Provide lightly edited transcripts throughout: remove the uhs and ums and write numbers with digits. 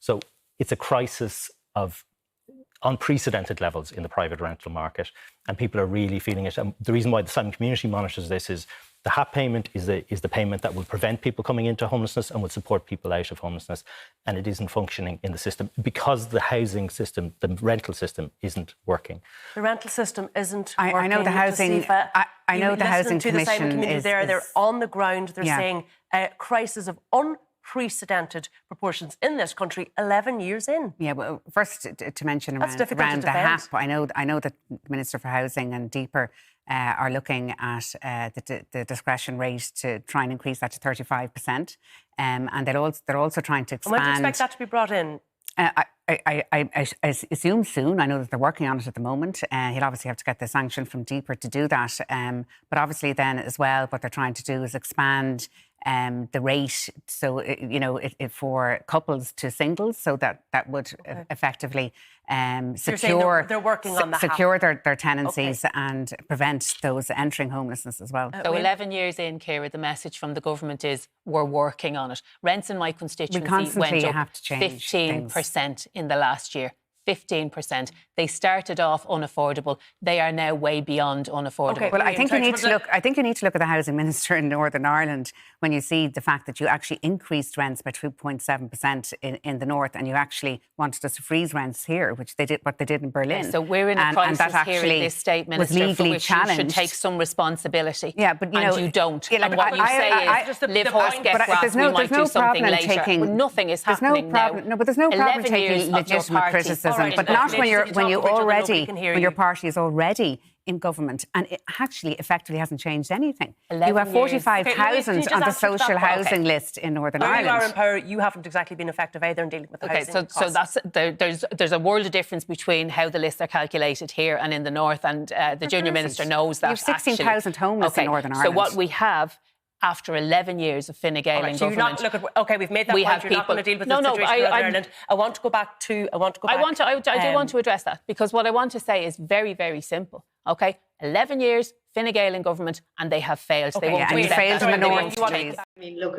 So it's a crisis of unprecedented levels in the private rental market, and people are really feeling it. And the reason why the Simon Community monitors this is the HAP payment is the payment that will prevent people coming into homelessness and will support people out of homelessness, and it isn't functioning in the system because the housing system, the rental system, isn't working. The rental system isn't working. I know the housing. I know the housing commission the Simon Community they're on the ground. They're saying a crisis of unprecedented proportions in this country 11 years in. Yeah, well, first to mention around the HAP, I know that the Minister for Housing and Deeper are looking at the discretion rate to try and increase that to 35%. And they're also trying to expand. And when do you expect that to be brought in? I assume soon. I know that they're working on it at the moment. He'll obviously have to get the sanction from Deeper to do that. But obviously then as well, what they're trying to do is expand the rate, so for couples to singles, so that would effectively secure they're working on their tenancies and prevent those entering homelessness as well. So 11 years in, Ciara, the message from the government is we're working on it. Rents in my constituency went up 15% in the last year. 15%. They started off unaffordable. They are now way beyond unaffordable. Okay, well, I think you need to look. I think you need to look at the housing minister in Northern Ireland when you see the fact that you actually increased rents by 2.7% in the north, and you actually wanted us to freeze rents here, which they did, what they did in Berlin. Okay, so we're in a crisis here in this state, Minister, for which you should take some responsibility. Yeah, but you don't. And what you say is, live horse, get grass. We might do something later. Nothing is happening now. No, but there's no problem taking legitimate criticism. But not when your party is already in government, and it actually effectively hasn't changed anything. You have 45,000 on the social housing list in Northern Ireland. You are in power. You haven't exactly been effective either in dealing with the housing costs. So there's a world of difference between how the lists are calculated here and in the north, and the junior minister knows that. You have 16,000 homeless in Northern Ireland. So what we have, after 11 years of Fine Gael in government, we've made that point. You're not going to deal with the situation in Northern Ireland. I do want to address that, because what I want to say is very, very simple. Okay, 11 years, Fine Gael in government, and they have failed. They won't failed in the north. I mean, look,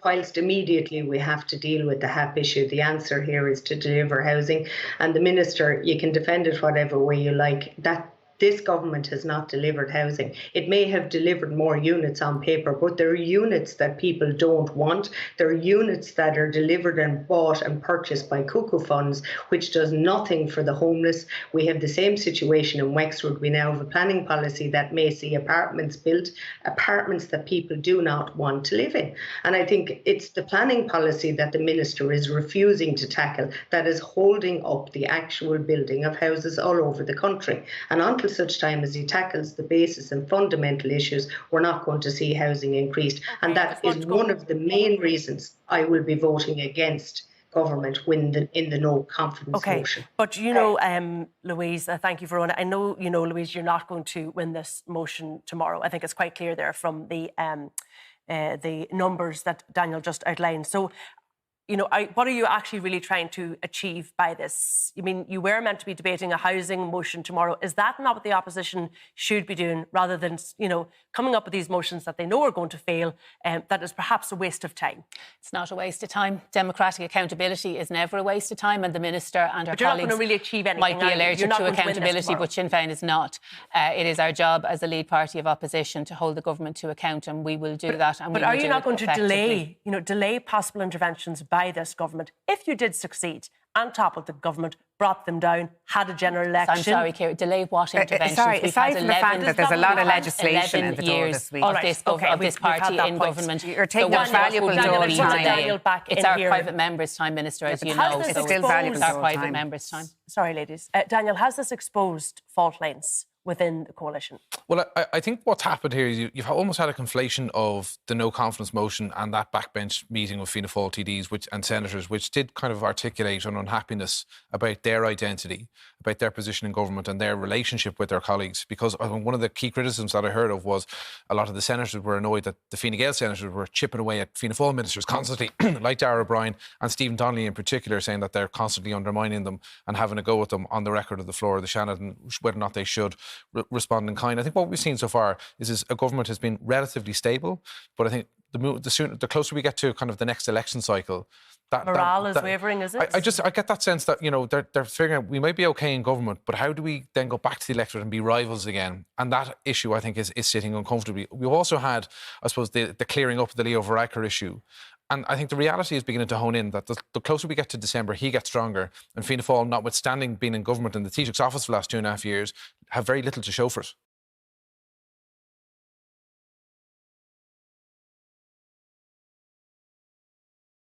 whilst immediately we have to deal with the HAP issue, the answer here is to deliver housing. And the minister, you can defend it whatever way you like. That this government has not delivered housing. It may have delivered more units on paper, but there are units that people don't want. There are units that are delivered and bought and purchased by cuckoo funds, which does nothing for the homeless. We have the same situation in Wexford. We now have a planning policy that may see apartments built, apartments that people do not want to live in. And I think it's the planning policy that the minister is refusing to tackle that is holding up the actual building of houses all over the country. And until such time as he tackles the basis and fundamental issues, we're not going to see housing increased. And that is one of the main reasons I will be voting against government in the no confidence motion. But Louise, thank you, Verona. I know, Louise, you're not going to win this motion tomorrow. I think it's quite clear there from the numbers that Daniel just outlined. So, what are you actually really trying to achieve by this? I mean, you were meant to be debating a housing motion tomorrow. Is that not what the opposition should be doing, rather than, coming up with these motions that they know are going to fail? That is perhaps a waste of time. It's not a waste of time. Democratic accountability is never a waste of time, and the minister and her colleagues you're not going to really achieve anything, might be allergic to accountability, but Sinn Féin is not. It is our job as the lead party of opposition to hold the government to account, and we will do that. And but are you not going to delay possible interventions by this government if you did succeed and toppled the government, brought them down, had a general election? I'm sorry, Ciara, delay what interventions? Aside from the fact that there's a lot of legislation in the door this week. Of this party in government. You're taking a valuable door time. It's our private members' time, Minister, as you know. It's still valuable. It's our private members' time. Sorry, ladies. Daniel, has this exposed fault lines within the coalition? Well, I think what's happened here is you've almost had a conflation of the no confidence motion and that backbench meeting with Fianna Fáil TDs and senators, which did kind of articulate an unhappiness about their identity, about their position in government and their relationship with their colleagues. Because one of the key criticisms that I heard of was a lot of the senators were annoyed that the Fine Gael senators were chipping away at Fianna Fáil ministers constantly, like Darragh O'Brien and Stephen Donnelly in particular, saying that they're constantly undermining them and having a go at them on the record of the floor of the Seanad, and whether or not they should respond in kind. I think what we've seen so far is a government has been relatively stable, but I think the closer we get to kind of the next election cycle, morale is wavering, is it? I get that sense that, you know, they're figuring out we might be okay in government, but how do we then go back to the electorate and be rivals again? And that issue, I think, is sitting uncomfortably. We've also had, I suppose, the clearing up of the Leo Varadkar issue. And I think the reality is beginning to hone in that the closer we get to December, he gets stronger. And Fianna Fáil, notwithstanding being in government in the Taoiseach's office for the last 2.5 years, have very little to show for it.